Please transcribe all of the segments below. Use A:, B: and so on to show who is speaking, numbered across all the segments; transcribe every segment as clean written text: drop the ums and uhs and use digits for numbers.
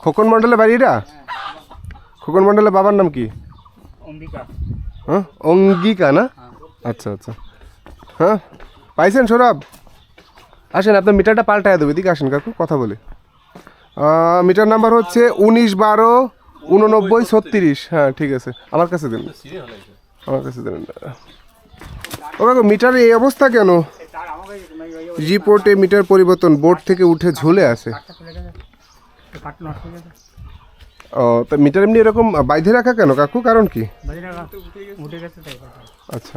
A: খোকন মণ্ডলের বাড়ি এটা? খোকন মণ্ডলের বাবার নাম কি? হ্যাঁ, অঙ্গিকা না? আচ্ছা আচ্ছা, হ্যাঁ পাইছেন সৌরভ? আসেন, আপনার মিটারটা পাল্টায় দেবো, এদিকে আসেন কাকু, কথা বলি। মিটার নাম্বার হচ্ছে 1912 89 36। হ্যাঁ ঠিক আছে, আমার কাছে দেন, আমার কাছে দেন। ও কাকু, মিটারের এই অবস্থা কেন? রিপোর্টে মিটার পরিবর্তন, বোর্ড থেকে উঠে ঝুলে আছে। ও, তা মিটার এমনি এরকম বাইধে রাখা কেন কাকু, কারণ কি? আচ্ছা,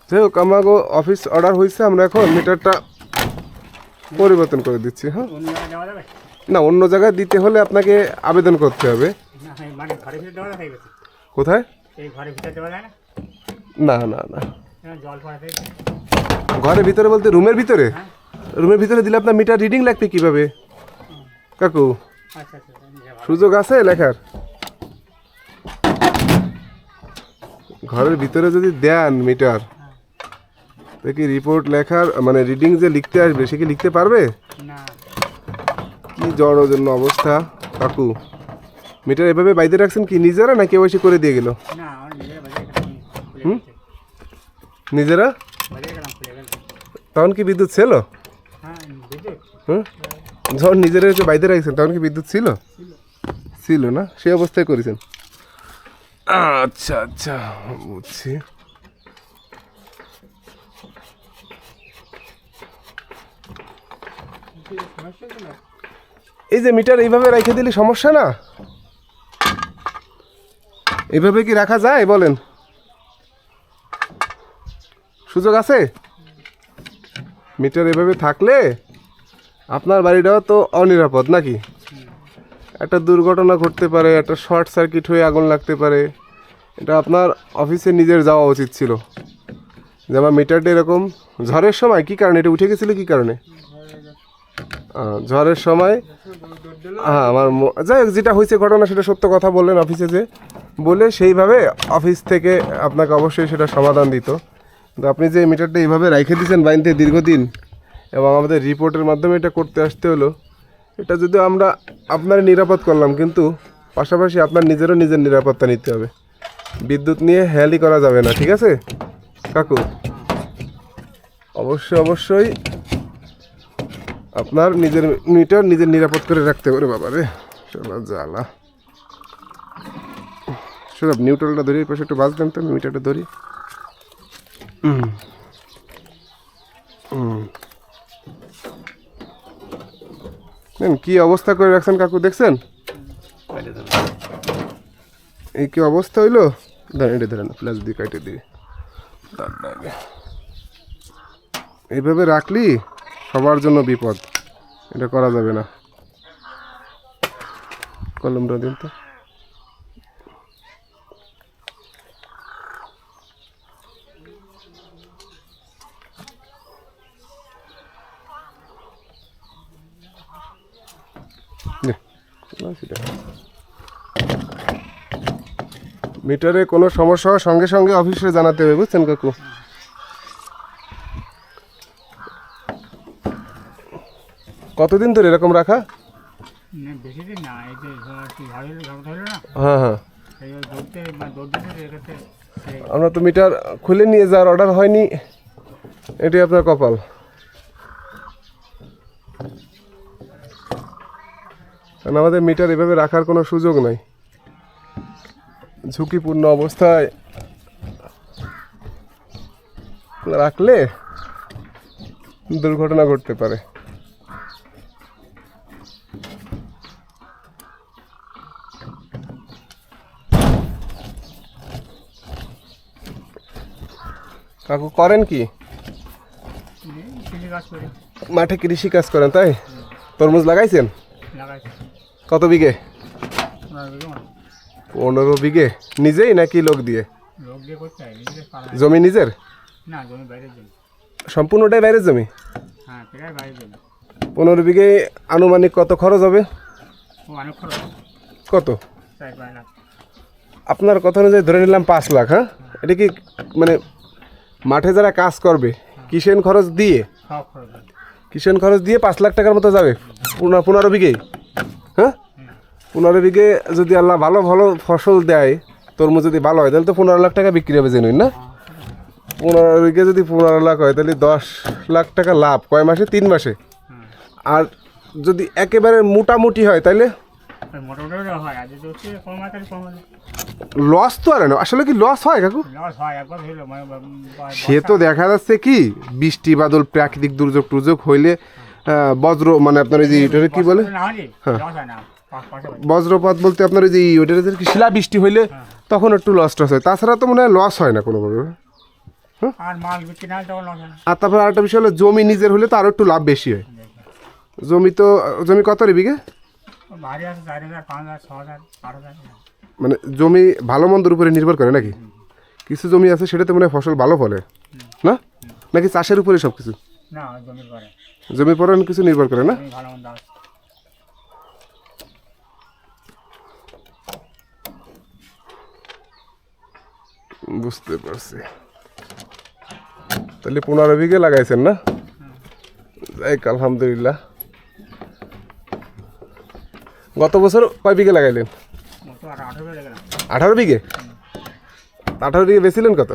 A: যাই হোক, আমাকে অফিস অর্ডার হয়েছে, আমরা এখন মিটারটা পরিবর্তন করে দিচ্ছি। হ্যাঁ, না অন্য জায়গায় দিতে হলে আপনাকে আবেদন করতে হবে। কোথায়? না না না, ঘরের ভিতরে বলতে রুমের ভিতরে? রুমের ভিতরে দিলে আপনার মিটার রিডিং লাগবে কিভাবে কাকু? সুযোগ আছে লেখার? ঘরের ভিতরে যদি দেন মিটার, দেখি রিপোর্ট লেখার মানে রিডিং যে লিখতে আসবে সে কি লিখতে পারবে? কি জড়ো জন্য অবস্থা কাকু। মিটার এভাবে বাইরে রাখছেন কি নিজেরা, না কেউ এসে করে দিয়ে গেল? নিজেরা? তখন কি বিদ্যুৎ ছিল? হুম, যখন নিজেরা এসে বাইরে রাখছেন তখন কি বিদ্যুৎ ছিল? ছিল না, সেই অবস্থায় করেছেন। আচ্ছা আচ্ছা, বুঝছি। এই যে মিটার এইভাবে রেখে দিলে সমস্যা না? এইভাবে কি রাখা যায় বলেন? সুযোগ আছে? মিটার এভাবে থাকলে আপনার বাড়িটাও তো অনিরাপদ নাকি? একটা দুর্ঘটনা ঘটতে পারে, একটা শর্ট সার্কিট হয়ে আগুন লাগতে পারে। এটা আপনার অফিসে নিজের যাওয়া উচিত ছিল। যে আমার মিটারটা এরকম ঝড়ের সময় কি কারণে এটা উঠে গেছিল, কি কারণে? ঝড়ের সময়, হ্যাঁ আমার যাই হোক, যেটা হয়েছে ঘটনা সেটা সত্য কথা বললেন অফিসে, যে বলে সেইভাবে অফিস থেকে আপনাকে অবশ্যই সেটা সমাধান দিত। কিন্তু আপনি যে মিটারটা এইভাবে রেখে দিয়েছেন বাইনতে দীর্ঘদিন, এবং আমাদের রিপোর্টের মাধ্যমে এটা করতে আসতে হলো, এটা যদি আমরা আপনার নিরাপদ করলাম, কিন্তু পাশাপাশি আপনার নিজেরও নিজের নিরাপত্তা নিতে হবে। বিদ্যুৎ নিয়ে হেয়ালি করা যাবে না, ঠিক আছে কাকু? অবশ্যই অবশ্যই আপনার নিজের মিটার নিজের নিরাপদ করে রাখতে পারে। বাবা রে, জ্বালা। সব নিউট্রালটা ধরি, পাশে একটু বাজ দেন তো, মিটারটা ধরি। কি অবস্থা করে রাখছেন কাকু, দেখছেন? এই কি অবস্থা হইলো? ধরেন, এটা ধরেন, প্লাস দিয়ে কাটে দিয়ে এইভাবে রাখলি সবার জন্য বিপদ, এটা করা যাবে না। কলমটা দিন তো। মিটারে কোনো সমস্যা হয় সঙ্গে সঙ্গে অফিসে জানাতে হবে, বুঝছেন কাকু? কতদিন ধরে এরকম রাখা? হ্যাঁ হ্যাঁ, আমরা তো মিটার খুলে নিয়ে যাওয়ার অর্ডার হয়নি, এটাই আপনার কপাল। কারণ আমাদের মিটার এভাবে রাখার কোনো সুযোগ নাই। ঝুঁকিপূর্ণ অবস্থায় রাখলে দুর্ঘটনা ঘটতে পারে। কাকু করেন কি? মাঠে কৃষি কাজ করেন, তাই? তরমুজ লাগাইছেন? কত বিঘে? 15 বিঘে। নিজেই নাকি লোক দিয়ে? জমি নিজের? সম্পূর্ণটাই বাইরের জমি? 15 বিঘে। আনুমানিক কত খরচ হবে? কত? আপনার কথা অনুযায়ী ধরে নিলাম 5 লাখ। হ্যাঁ, এটা কি মানে মাঠে যারা কাজ করবে কিষেন খরচ দিয়ে, কিষেন খরচ দিয়ে 5 লাখ টাকার মতো যাবে 15 বিঘে? হ্যাঁ, 15 বিঘে যদি আল্লাহ ভালো ভালো ফসল দেয়, তরমুজ যদি ভালো হয় তাহলে তো 15 লাখ টাকা বিক্রি হবে জেনুইন না? 15 বিঘে যদি 15 লাখ হয় তাহলে 10 লাখ টাকা লাভ কয় মাসে? 3 মাসে। আর যদি একেবারে মোটামুটি হয় তাহলে
B: মোটামুটি হয়, আর যদি হচ্ছে কম হয় তাহলে কম হয়।
A: লস তো আর না, আসলে কি লস হয় কাকু?
B: লস হয় একবার হইলো মানে
A: সে তো দেখা যাচ্ছে কি বৃষ্টি বাদল প্রাকৃতিক দুর্যোগ টুর্যোগ হইলে বজ্র মানে আপনার ওই যে এটারে কি বলে
B: না হলে লস হয় না, পয়সা পাই।
A: বজ্রপাত বলতে আপনার ওই যে ওইটারে যে কি শিলা বৃষ্টি হইলে তখন একটু লস টস হয়, তাছাড়া তো মনে হয় লস হয় না কোনোভাবে।
B: আর মাল বিক্রি না হলে তখন লস হয় না।
A: আর তারপর আরেকটা বিষয় হলো জমি নিজের হলে তো আরও একটু লাভ বেশি হয়। জমি কত রে বিঘে?
B: ভারী আছে 4,000, 5,000, 6,000, 8,000।
A: মানে জমি ভালো মন্দর উপরে নির্ভর করে নাকি? কিছু জমি আছে সেটাতে মনে হয় ফসল ভালো ফলে না, নাকি চাষের উপরে সব কিছু?
B: না জমির পরে
A: জমির পরে অনেক কিছু নির্ভর করে না?
B: জমি ভালো মন্দ আছে।
A: বুঝতে পারছি। তাহলে 15 বিঘে লাগাইছেন না? যাইক আলহামদুলিল্লাহ। গত বছর কয় বিঘে লাগাইলেন?
B: মতো আর 18 বেড়ে গেলাম।
A: 18 বিঘে? 18 বিঘে বেচিলেন কত?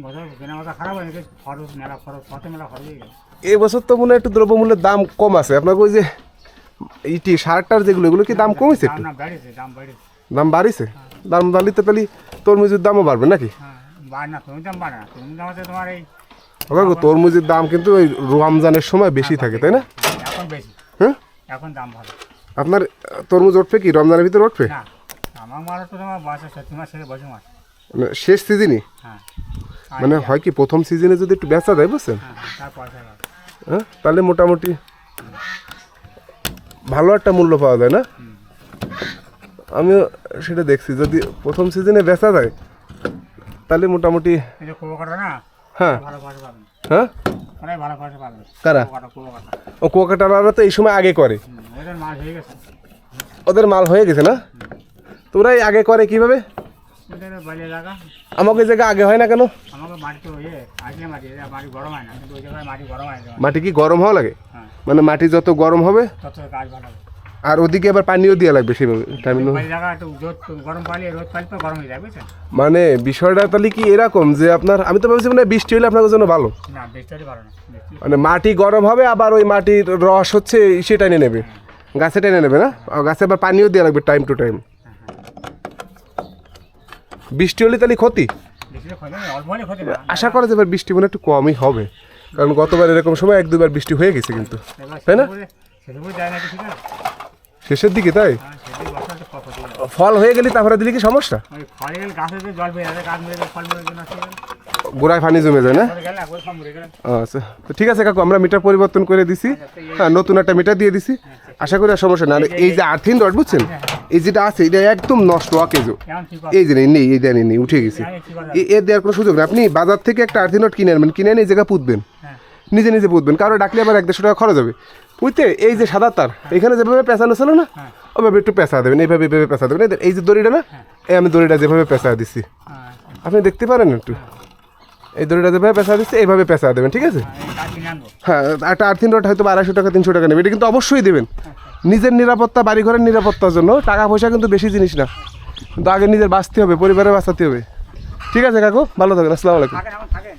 B: বছর কেনা মাথা খারাপ হয়ে গেছে, খরচ মেলা খরচ, কত মেলা খরচ হয়ে গেছে।
A: এই বছর তো মনে হয় একটু দ্রব্যমূল্যের দাম কম আছে। আপনাকে ওই যে ইটি সারটার যেগুলো এগুলো কি দাম কমেছে
B: দাম
A: একটু?
B: না বেড়েছে, দাম বেড়েছে।
A: দাম বাড়িছে? দাম বাড়িতে তাহলে তরমুজের দামও বাড়বে নাকি?
B: হ্যাঁ বাড় না, তুমি দাম বাড়ে না, তুমি দাম হচ্ছে তোমার এই
A: কাকু তরমুজের দাম কিন্তু ওই রমজানের সময় বেশি থাকে তাই না?
B: এখন বেশি,
A: হ্যাঁ
B: এখন দাম ভালো।
A: আপনার তরমুজ উঠবে কি রমজানের ভিতরে উঠবে?
B: না আমার মাল তো তোমার বয়সে 70 মাস থেকে 82 মাস।
A: মানে শেষ সিজনই?
B: হ্যাঁ
A: মানে হয় কি প্রথম সিজনে যদি একটু বেচা দেয় বুঝছেন,
B: হ্যাঁ তার পয়সা পাবে।
A: হ্যাঁ তাহলে মোটামুটি ভালো একটা মূল্য পাওয়া যায় না? আমিও সেটা দেখছি, যদি প্রথম সিজনে বেচা যায় তাহলে মোটামুটি।
B: এই যে কুয়াকাটা না,
A: হ্যাঁ
B: ভালো পয়সা পাবেন,
A: হ্যাঁ।
B: অনেক ভালো পয়সা পাবেন।
A: কারা?
B: কুয়াকাটা
A: ও কুয়াকাটারা তো এই সময় আগে করে,
B: ওদের মাল হয়ে গেছে,
A: ওদের মাল হয়ে গেছে না? তোরাই আগে করে কিভাবে?
B: ওদের বালি এলাকা।
A: আমাকে জায়গা আগে হয় না কেন?
B: আমাকে মাটি তো ইয়ে আসলে মাটি, মাটি গরম হয় না, কিন্তু ওই জায়গায় মাটি গরম হয় না।
A: মাটি কি গরম হওয়া লাগে?
B: হ্যাঁ
A: মানে মাটি যত গরম হবে
B: তত কাজ ভালো হবে।
A: আর ওদিকে আবার পানিও দেওয়া লাগবে সেভাবে টাইম।
B: বালি জায়গা একটু গরম পালি, রোদ পালি তো গরম হয়ে যায় বুঝছেন।
A: মানে বিষয়টা তাহলে কি এরকম যে আপনার, আমি তো ভাবছি মানে বৃষ্টি হলে আপনার জন্য ভালো,
B: না বৃষ্টি ভালো না, বৃষ্টি
A: মানে মাটি গরম হবে আবার ওই মাটির রস হচ্ছে সে টেনে নেবে, গাছে টেনে নেবে না? আর গাছে আবার পানিও দেওয়া লাগবে টাইম টু টাইম। বৃষ্টি হলে তাহলে ক্ষতি?
B: বৃষ্টি ক্ষতি না, অল্প হলে ক্ষতি না।
A: আশা করা যাবে বৃষ্টি মানে একটু কমই হবে, কারণ গতবার এরকম সময় 1-2বার বৃষ্টি হয়ে গেছে কিন্তু,
B: এবার
A: তাই না?
B: সেসব যায় না কিছু না।
A: শেষের দিকে তাই
B: হ্যাঁ সেদিন বর্ষা তো ক্ষতি হয়।
A: ফল হয়ে গেলে তারপরে দিলে কি সমস্যা?
B: ওই ফলে গেলে গাছে যে জল পেয়ে যাবে, গাছ মরে গেলে ফল মরে গেলে নষ্ট হয়ে গেলে,
A: গোড়ায় পানি জমে যায় না?
B: মরে গেলে একবার সব মরে গেলে।
A: আচ্ছা তো ঠিক আছে কাকু, আমরা মিটার পরিবর্তন করে দিছি, হ্যাঁ নতুন একটা মিটার দিয়ে দিছি, আশা করি আর সমস্যা না। আর এই যে আর্থিন রড বুঝছেন, এই যেটা আছে এটা একদম নষ্ট অকেজো,
B: এখন ঠিক
A: এই যে নেই এই দেন নেই উঠে গেছে, এর দেওয়ার কোনো সুযোগ নেই। আপনি বাজার থেকে একটা আর্থিন রড কিনে আনবেন, কিনে এনে এই জায়গায় পুঁতবেন,
B: হ্যাঁ
A: নিজে নিজে পুঁতবেন, কারো ডাকলে আবার 100-150 টাকা খরচ হবে পুঁতে। এই যে সাদা তার এখানে যেভাবে পেঁচানো ছিল না, ওইভাবে একটু পেঁচা দেবেন, এইভাবে এইভাবে পেঁচা দেবেন। এই যে দড়িটা না, এই আমি দড়িটা যেভাবে পেঁচা দিচ্ছি আপনি দেখতে পারেন একটু, এই দড়িটা যেভাবে পেঁচা দিচ্ছে এইভাবে পেঁচা দেবেন, ঠিক আছে?
B: এই কাজ কিনে আনবো।
A: হ্যাঁ একটা আর্থিন রড হয়তো 250 টাকা 300 টাকা নেবে, এটা কিন্তু অবশ্যই দেবেন নিজের নিরাপত্তা, বাড়িঘরের নিরাপত্তার জন্য। টাকা পয়সা কিন্তু বেশি জিনিস না, কিন্তু আগে নিজের বাঁচতে হবে, পরিবারে বাঁচাতে হবে। ঠিক আছে কাকু, ভালো থাকেন, আসসালামু আলাইকুম।
B: থাকেন এখন থাকেন।